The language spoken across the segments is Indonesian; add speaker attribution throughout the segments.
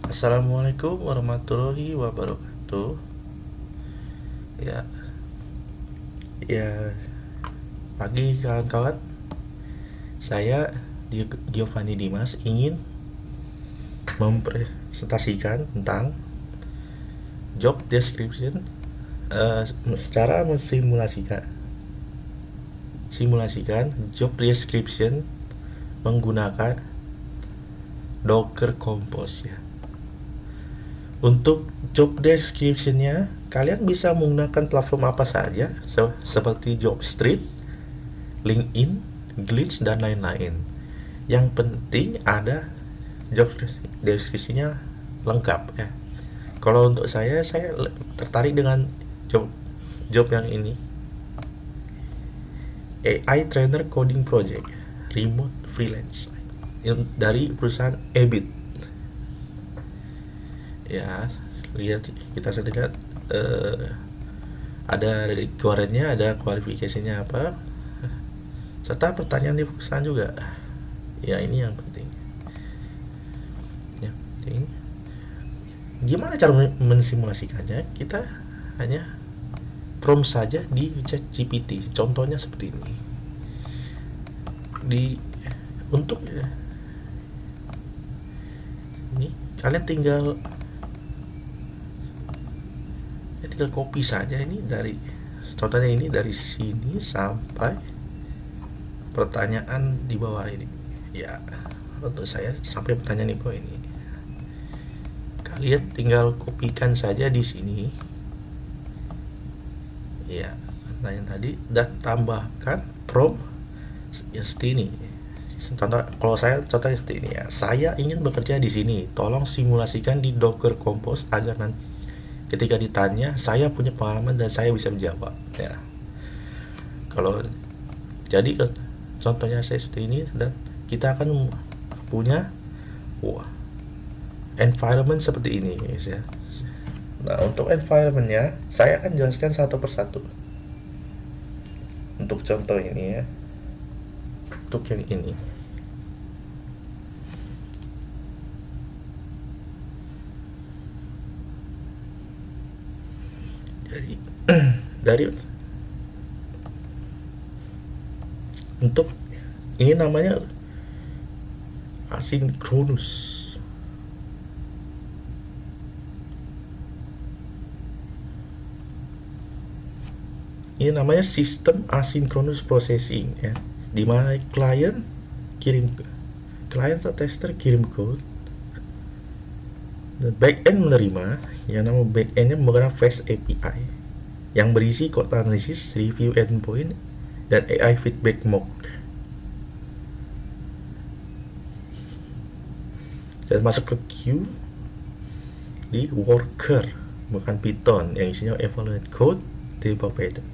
Speaker 1: Assalamualaikum warahmatullahi wabarakatuh. Ya, ya, pagi kawan-kawan. Saya Giovanni Dimas ingin mempresentasikan tentang job description, secara simulasikan job description menggunakan Docker Compose ya. Untuk job description-nya, kalian bisa menggunakan platform apa saja, seperti Jobstreet, LinkedIn, Glitch, dan lain-lain. Yang penting ada job description-nya lengkap ya. Kalau untuk saya tertarik dengan job yang ini. AI Trainer Coding Project, Remote Freelance, dari perusahaan Ebit. Ya, kita lihat ada requirement-nya, ada kualifikasinya apa, serta pertanyaan di perusahaan juga. Ya, ini yang penting. Ya, penting. Gimana cara mensimulasikannya? Kita hanya prompt saja di ChatGPT. Contohnya seperti ini. Untuk ini kalian tinggal copy saja ini contohnya ini dari sini sampai pertanyaan di bawah ini. Ya, untuk saya sampai pertanyaan di bawah ini. Kalian tinggal kopikan saja di sini. Ya, pertanyaan tadi dan tambahkan prompt ya seperti ini. Kalau saya contohnya seperti ini ya. Saya ingin bekerja di sini. Tolong simulasikan di Docker Compose agar nanti ketika ditanya saya punya pengalaman dan saya bisa menjawab ya. Kalau jadi contohnya saya seperti ini, dan kita akan punya environment seperti ini guys ya. Nah, untuk environmentnya saya akan jelaskan satu persatu. Untuk contoh ini ya, untuk yang ini, dari untuk ini namanya asynchronous. Ini namanya sistem asynchronous processing ya, di mana klien atau tester kirim code, dan backend menerima. Yang nama backendnya menggunakan Fast API yang berisi code analysis, review endpoint, dan AI feedback mock. Dan masuk ke queue di worker, bukan Python, yang isinya evaluate code, debug pattern.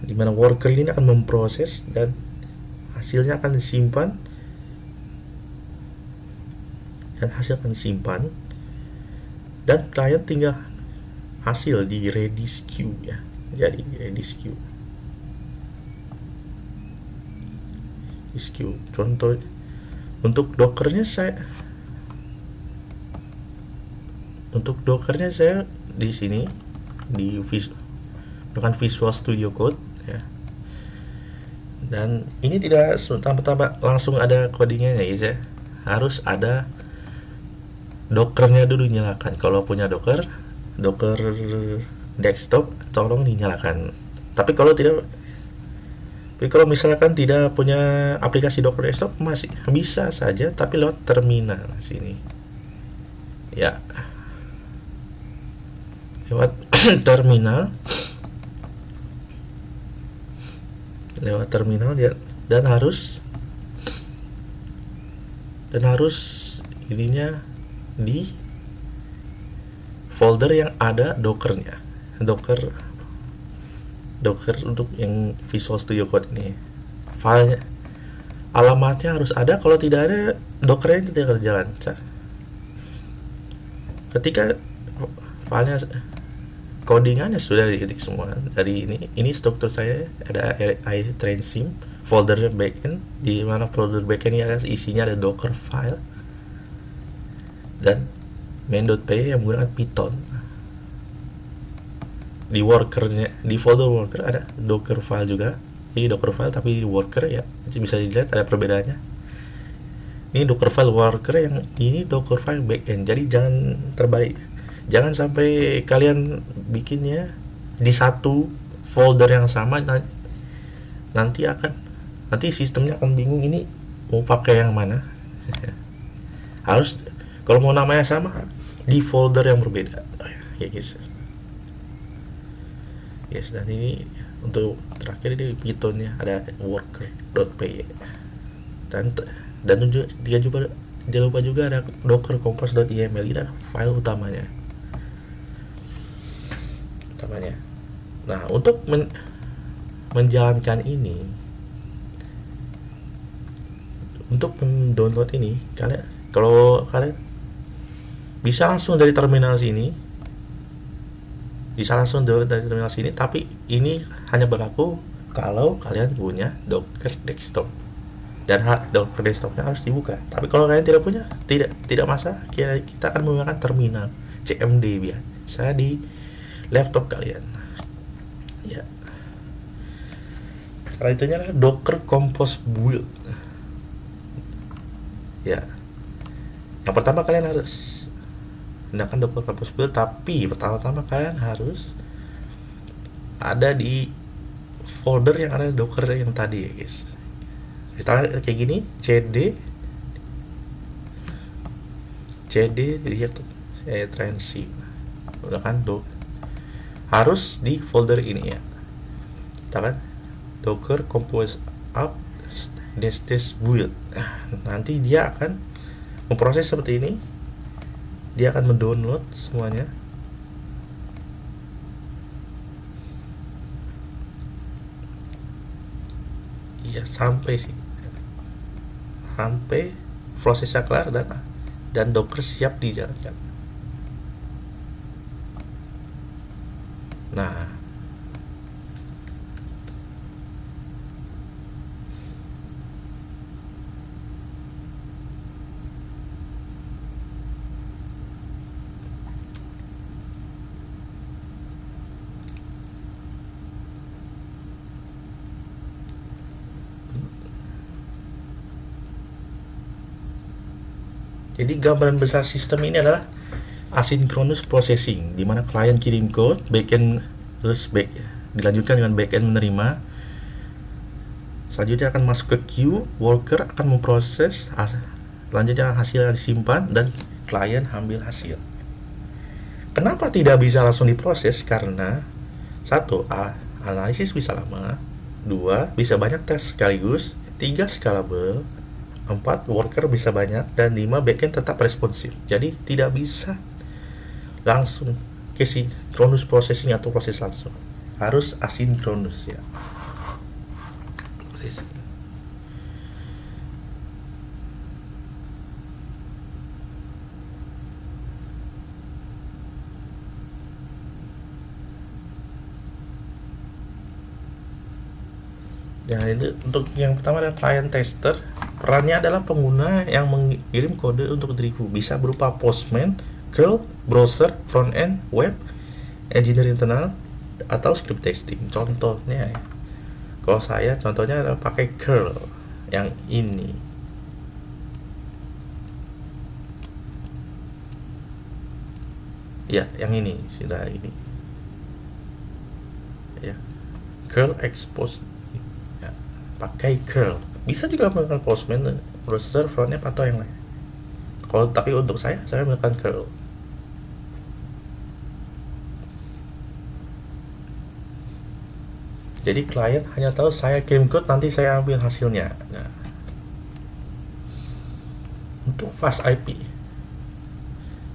Speaker 1: Di mana worker ini akan memproses dan hasilnya akan disimpan, dan klien tinggal hasil di Redis queue ya. Jadi Redis queue. Contoh untuk Dockernya saya di sini di Visual Studio Code ya. Dan ini tidak tambah langsung ada codingnya ya guys ya. Harus ada Dockernya dulu nyalakan. Kalau punya Docker desktop tolong dinyalakan. Tapi kalau misalkan tidak punya aplikasi Docker desktop, masih bisa saja tapi lewat terminal sini. Ya. Lewat terminal ya, dan harus ininya di folder yang ada Dockernya. Docker untuk yang Visual Studio Code ini, filenya, alamatnya harus ada. Kalau tidak ada, Dockernya tidak akan jalan. Ketika filenya codingannya sudah diketik semua dari ini struktur saya ada AI train sim folder backend, di mana folder backend ini ada isinya ada docker file dan main.py yang menggunakan Python. Di workernya, di folder worker ada docker file juga. Ini docker file tapi di worker ya, bisa dilihat ada perbedaannya. Ini docker file worker, yang ini docker file backend. Jadi jangan terbalik, jangan sampai kalian bikinnya di satu folder yang sama, nanti sistemnya akan bingung ini mau pakai yang mana. Harus kalau mau namanya sama di folder yang berbeda ya guys. Yes, dan ini untuk terakhir di Pythonnya ada worker.py dan dia lupa juga ada docker compose.yml. Ini adalah file utamanya. Nah, untuk menjalankan ini, untuk mendownload ini, kalau kalian bisa langsung dari terminal sini, tapi ini hanya berlaku kalau kalian punya Docker desktop, dan Docker desktopnya harus dibuka. Tapi kalau kalian tidak punya, tidak masalah, kita akan menggunakan terminal CMD biasa di laptop kalian ya. Cara itu adalah Docker Compose Build ya. Yang pertama kalian harus gunakan Docker Compose Build, tapi pertama-tama kalian harus ada di folder yang ada Docker yang tadi ya guys. Misalnya kayak gini, cd lihat tuh, saya transi gunakan harus di folder ini ya. Kita kan Docker Compose up dash build. Nanti dia akan memproses seperti ini. Dia akan mendownload semuanya. Iya, sampai prosesnya kelar dan Docker siap dijalankan. Nah, jadi gambaran besar sistem ini adalah asynchronous processing, di mana klien kirim code, backend dilanjutkan dengan backend menerima. Selanjutnya akan masuk ke queue, worker akan memproses, selanjutnya hasil disimpan dan klien ambil hasil. Kenapa tidak bisa langsung diproses? Karena satu, analisis bisa lama, dua, bisa banyak tes sekaligus, tiga, scalable, 4 worker bisa banyak, dan 5 backend tetap responsif. Jadi tidak bisa langsung ke synchronous processing atau proses langsung, harus asynchronous ya. Proses. Ya, itu untuk yang pertama adalah client tester. Perannya adalah pengguna yang mengirim kode untuk review, bisa berupa Postman, curl, browser, front end, web, engineer internal, atau script testing. Contohnya, kalau saya contohnya adalah pakai curl yang ini. Ya, yang ini sudah ini. Ya, curl expose. Ya, pakai curl. Bisa juga menggunakan Postman, browser, frontend, atau yang lain. Kalau tapi untuk saya menggunakan curl. Jadi klien hanya tahu saya kirim code, nanti saya ambil hasilnya. Nah, untuk fast IP.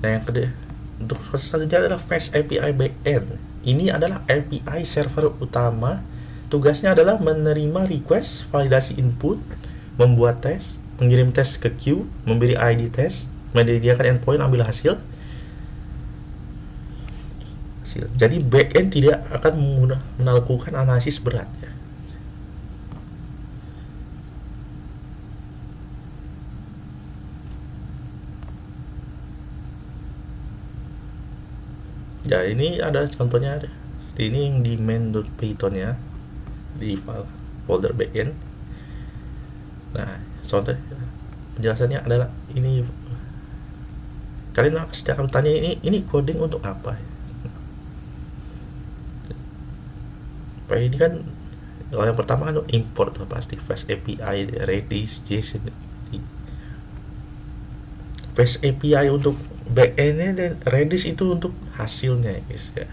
Speaker 1: Nah, yang kedua, untuk proses selanjutnya adalah Fast API Backend. Ini adalah API server utama. Tugasnya adalah menerima request, validasi input, membuat tes, mengirim tes ke queue, memberi ID tes, menyediakan endpoint, ambil hasil. Jadi backend tidak akan melakukan analisis berat ya. Ya, ini ada contohnya, ini yang di main.python ya, di file folder backend. Nah, contoh penjelasannya adalah ini. Kalian pasti akan tanya, ini coding untuk apa? Ini kan kalau yang pertama kan import pasti Fast API, Redis, JSON. Fast API untuk backendnya, dan Redis itu untuk hasilnya guys ya.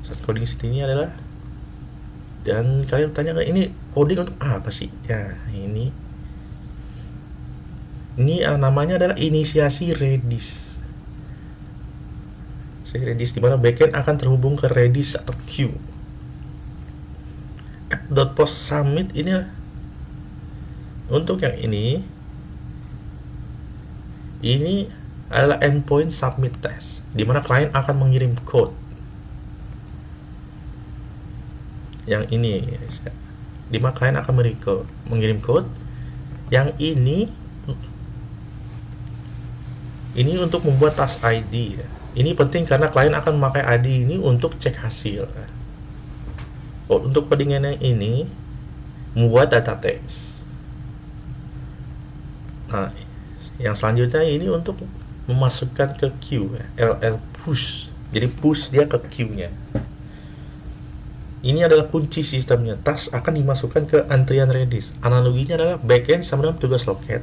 Speaker 1: Saat coding sini adalah, dan kalian tanya ini coding untuk apa sih ya, ini namanya adalah inisiasi Redis. Redis di mana backend akan terhubung ke Redis atau queue. App.post submit ini untuk yang ini adalah endpoint submit test, di mana klien akan mengirim code. Yang ini di mana klien akan mengirim code. Yang ini untuk membuat task ID ya. Ini penting karena klien akan memakai ID ini untuk cek hasil. Untuk codingan yang ini membuat data text. Nah, yang selanjutnya ini untuk memasukkan ke queue ya, LL push. Jadi push dia ke queue-nya. Ini adalah kunci sistemnya. Task akan dimasukkan ke antrian Redis. Analoginya adalah backend sama dengan tugas loket.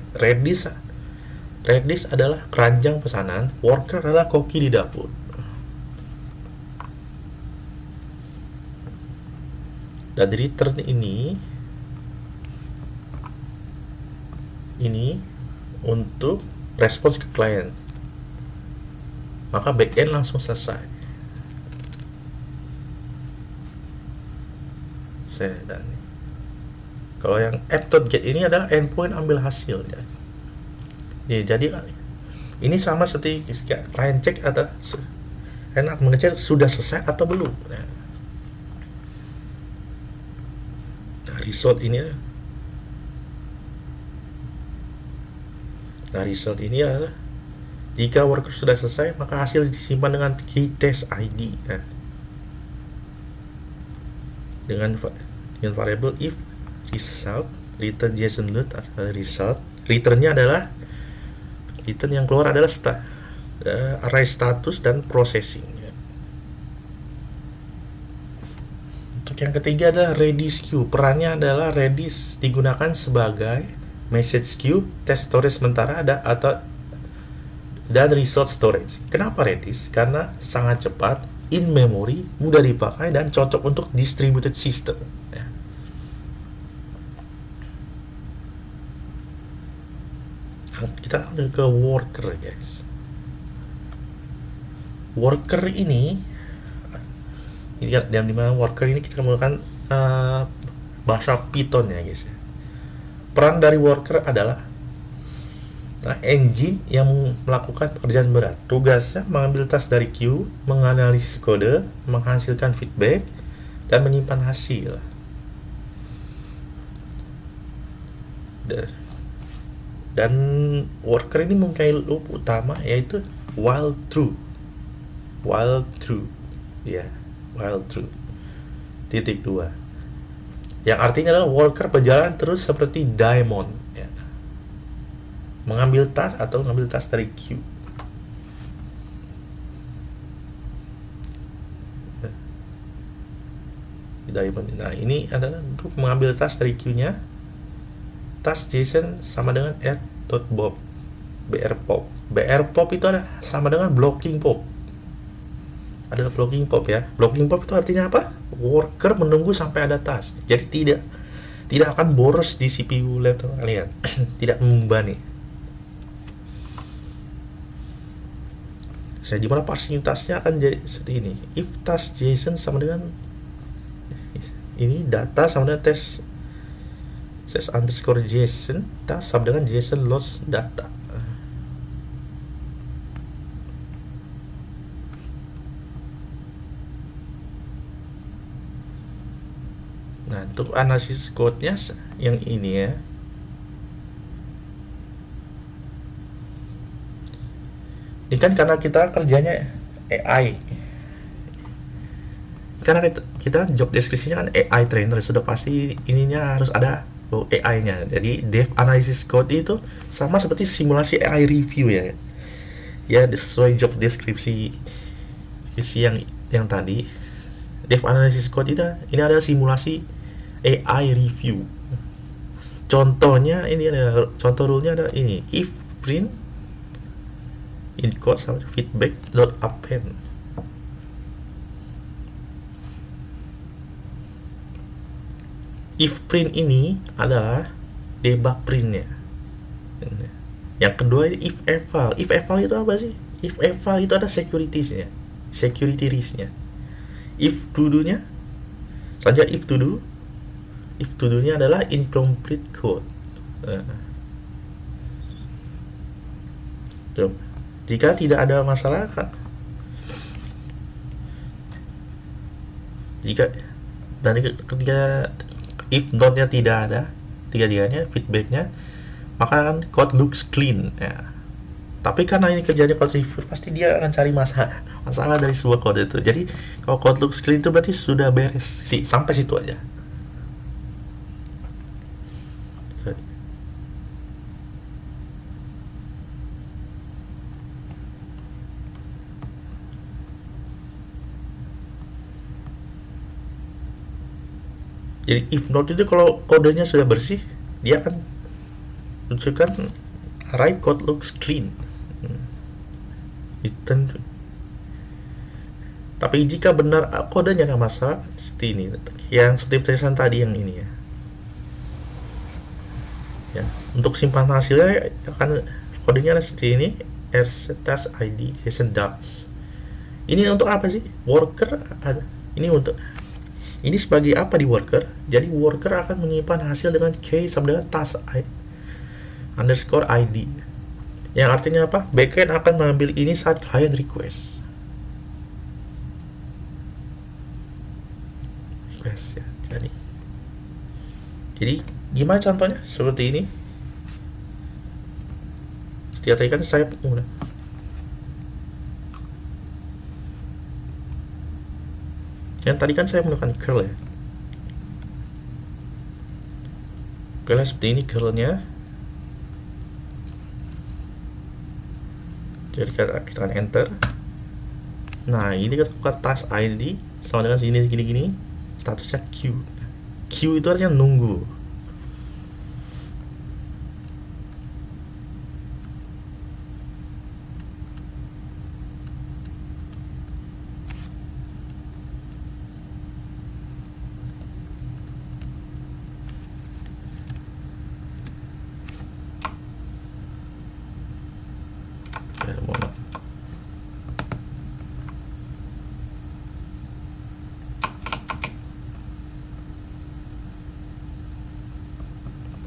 Speaker 1: Redis adalah keranjang pesanan, worker adalah koki di dapur. Dan return ini untuk respons ke klien. Maka backend langsung selesai. Dan kalau yang app.get ini adalah endpoint ambil hasil ya. Jadi ini sama seperti klien cek atau enak mengecek sudah selesai atau belum. Nah, result ini adalah jika worker sudah selesai, maka hasil disimpan dengan key test ID ya. Dengan variable if result return JSON load atau result. Returnnya adalah return yang keluar adalah array status dan processing ya. Untuk yang ketiga adalah Redis queue. Perannya adalah Redis digunakan sebagai message queue, test storage sementara dan result storage. Kenapa Redis? Karena sangat cepat, in memory, mudah dipakai, dan cocok untuk distributed system ya. Kita ke worker guys. Worker ini yang dimana worker ini kita menggunakan bahasa Python ya guys. Peran dari worker adalah engine yang melakukan pekerjaan berat. Tugasnya mengambil task dari queue, menganalisis kode, menghasilkan feedback, dan menyimpan hasil. Dan worker ini mempunyai loop utama yaitu while true ya, while true titik 2, yang artinya adalah worker berjalan terus seperti daemon ya, mengambil task dari queue. Nah, ini adalah untuk mengambil task dari queue-nya. Task JSON sama dengan add.bob brpop. Brpop itu ada sama dengan blocking pop. Ada blocking pop ya. Blocking pop itu artinya apa? Worker menunggu sampai ada task. Jadi tidak akan boros di CPU laptop kalian. Tidak membebani. Di mana parsing tasknya akan jadi seperti ini. If task JSON sama dengan ini data sama dengan test underscore JSON, task sama dengan JSON loss data. Nah, untuk analisis code-nya yang ini ya. Ini kan karena kita kerjanya AI, karena kita job deskripsinya kan AI trainer, sudah pasti ininya harus ada AI-nya. Jadi dev analysis code itu sama seperti simulasi AI review ya. Ya sesuai job deskripsi yang tadi. Dev analysis code itu ini adalah simulasi AI review. Contohnya ini ada contoh rule-nya ada ini, if print in code sama feedback dot append. If print ini adalah debug printnya. Yang kedua ini if eval. If eval itu apa sih? If eval itu ada security-nya, security risk-nya. If to do-nya saja if to do. If to do-nya adalah incomplete code. Jika tidak ada masalah kan, jika dan ketika if not-nya tidak ada, tiga-tiganya feedback-nya, maka kan code looks clean ya. Tapi karena ini kerjanya code review, pasti dia akan cari masalah dari sebuah kode itu. Jadi kalau code looks clean itu berarti sudah beres sih, sampai situ aja. Jadi if not itu kalau kodenya sudah bersih, dia akan tunjukkan array code looks clean. Tapi jika benar kodenya ada masalah, seperti ini, yang seperti tulisan tadi yang ini ya. Ya, untuk simpan hasilnya akan kodenya seperti ini, rstash id json docs. Ini untuk apa sih? Worker ada. Ini sebagai apa di worker? Jadi worker akan menyimpan hasil dengan key sama dengan task underscore id. Yang artinya apa? Backend akan mengambil ini saat client request ya. Jadi gimana contohnya? Seperti ini. Setiap tadi kan saya yang tadi kan saya menggunakan curl ya. Curl seperti ini curlnya. Jadi kita tekan enter. Nah ini kita buka task ID sama dengan sini gini-gini, statusnya queue. Queue itu artinya nunggu.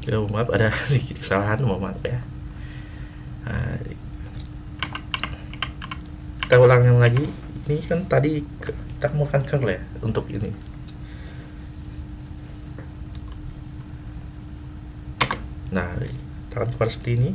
Speaker 1: Ya, maaf ada sedikit kesalahan, maaf ya. Nah, kita ulangi lagi. Ini kan tadi kita menggunakan curl ya untuk ini. Nah, kita akan keluar seperti ini.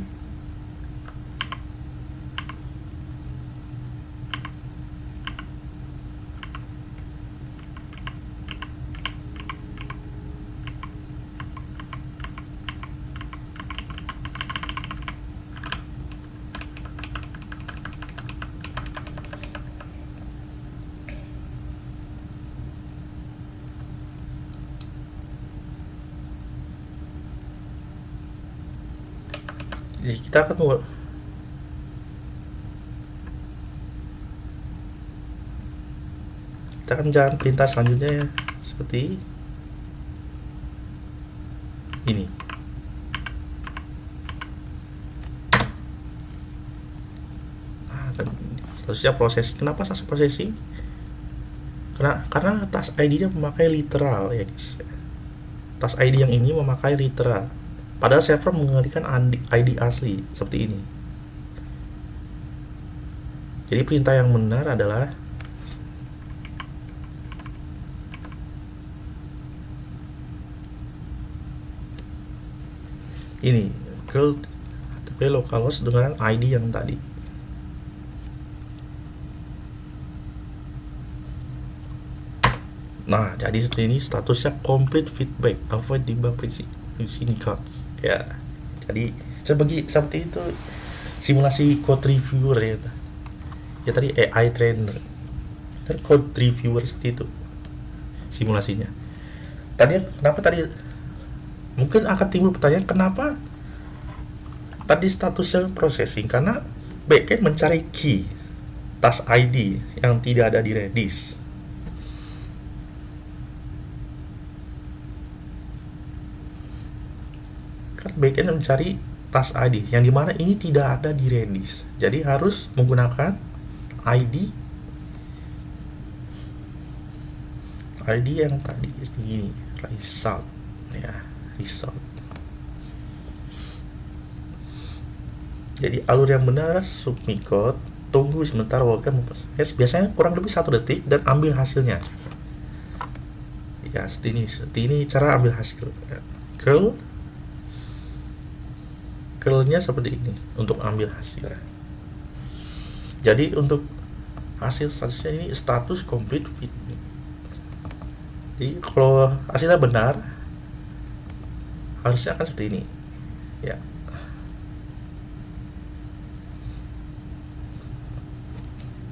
Speaker 1: Jadi kita akan jalan perintah selanjutnya ya, seperti ini. Nah, seterusnya processing. Kenapa saya processing? Karena task ID-nya memakai literal ya guys. Task ID yang ini memakai literal. Padahal server menggunakan ID asli seperti ini. Jadi perintah yang benar adalah ini, curl tp localhost dengan ID yang tadi. Nah, jadi seperti ini statusnya complete feedback, avoid debug using codes. Ya, jadi seperti itu simulasi code reviewer ya. Ya tadi AI trainer, dan code reviewer seperti itu simulasinya. Kenapa tadi mungkin akan timbul pertanyaan, kenapa tadi statusnya processing? Karena backend mencari key task ID yang tidak ada di Redis. Kan backend mencari task ID yang dimana ini tidak ada di Redis, jadi harus menggunakan ID yang tadi ini result ya, result. Jadi alur yang benar, submit code, tunggu sebentar worker memproses, biasanya kurang lebih 1 detik, dan ambil hasilnya. Ya, seperti ini cara ambil hasil. Curlnya seperti ini untuk ambil hasil. Jadi untuk hasil statusnya ini status complete feedback. Jadi kalau hasilnya benar, harusnya akan seperti ini ya.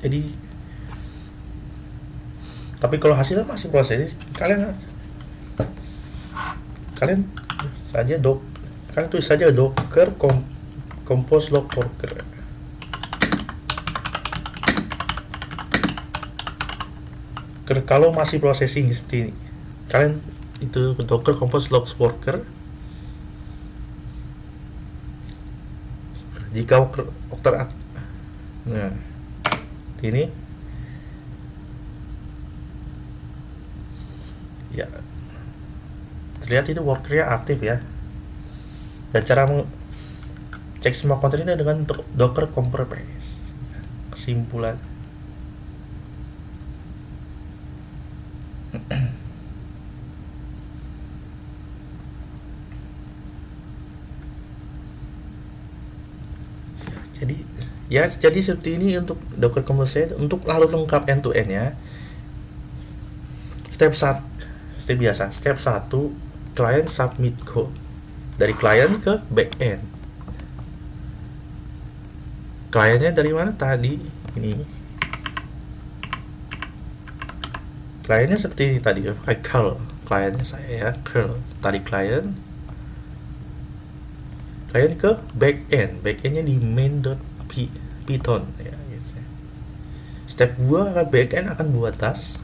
Speaker 1: Jadi tapi kalau hasilnya masih proses, kalian saja kalian tulis saja docker compose log worker. Kalau masih processing seperti ini, kalian itu docker compose log worker. Jika worker nah ini ya, terlihat itu workernya aktif ya. Dan cara cek semua konten ini dengan docker compress. Kesimpulan jadi seperti ini untuk docker compress. Untuk lalu lengkap end to end ya, step 1 client submit code dari client ke backend. Kliennya dari mana tadi? Ini kliennya seperti ini tadi, pakai curl. Kliennya saya ya, curl tadi client ke backendnya di main.python ya. Step 2, backend akan buat task.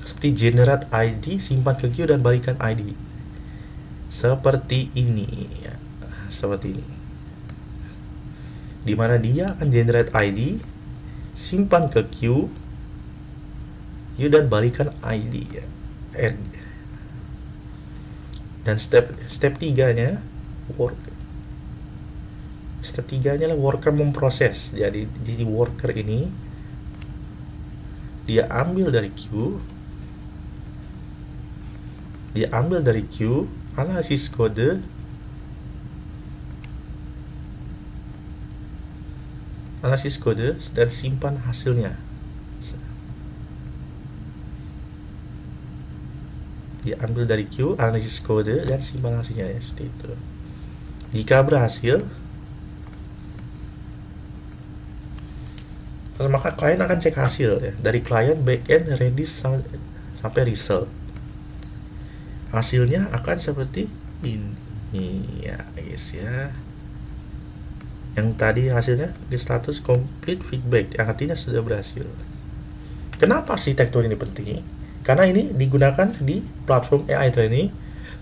Speaker 1: Seperti generate ID, simpan ke queue, dan balikan ID. Seperti ini ya, seperti ini. Dimana dia akan generate ID, simpan ke queue, dan balikan ID ya. Dan step 3-nya lah worker memproses. Jadi di worker ini dia ambil dari queue, analisis kode, dan simpan hasilnya. Dia ambil dari queue, analisis kode, dan simpan hasilnya ya, seperti itu. Jika berhasil, maka klien akan cek hasil ya, dari client, backend, Redis sampai result. Hasilnya akan seperti ini ya guys ya. Yang tadi hasilnya di status complete feedback, yang artinya sudah berhasil. Kenapa arsitektur ini penting? Karena ini digunakan di platform AI training,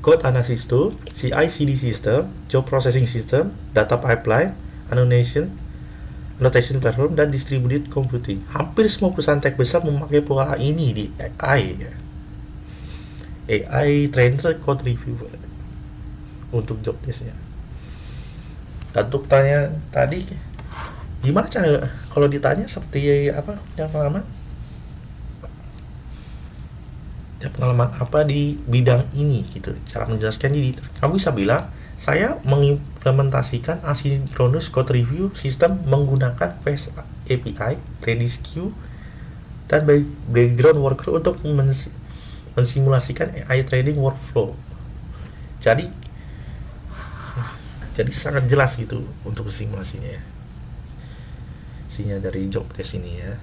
Speaker 1: code analysis tool, CI/CD system, job processing system, data pipeline, annotation platform, dan distributed computing. Hampir semua perusahaan tech besar memakai pola ini di AI ya. AI trainer code reviewer untuk job testnya. Untuk tanya tadi, gimana cara kalau ditanya seperti apa punya pengalaman apa di bidang ini gitu, cara menjelaskan ini, kamu bisa bilang saya mengimplementasikan asynchronous code review sistem menggunakan Fast API, Redis Queue, dan background workflow untuk mensimulasikan AI trading workflow. Jadi sangat jelas gitu untuk simulasinya ya. Isinya dari job test ini ya.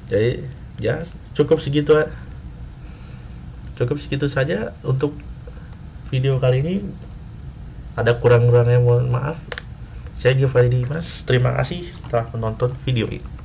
Speaker 1: Jadi ya cukup segitu saja untuk video kali ini. Ada kurang-kurangnya mohon maaf. Saya Giovanni Dimas. Terima kasih telah menonton video ini.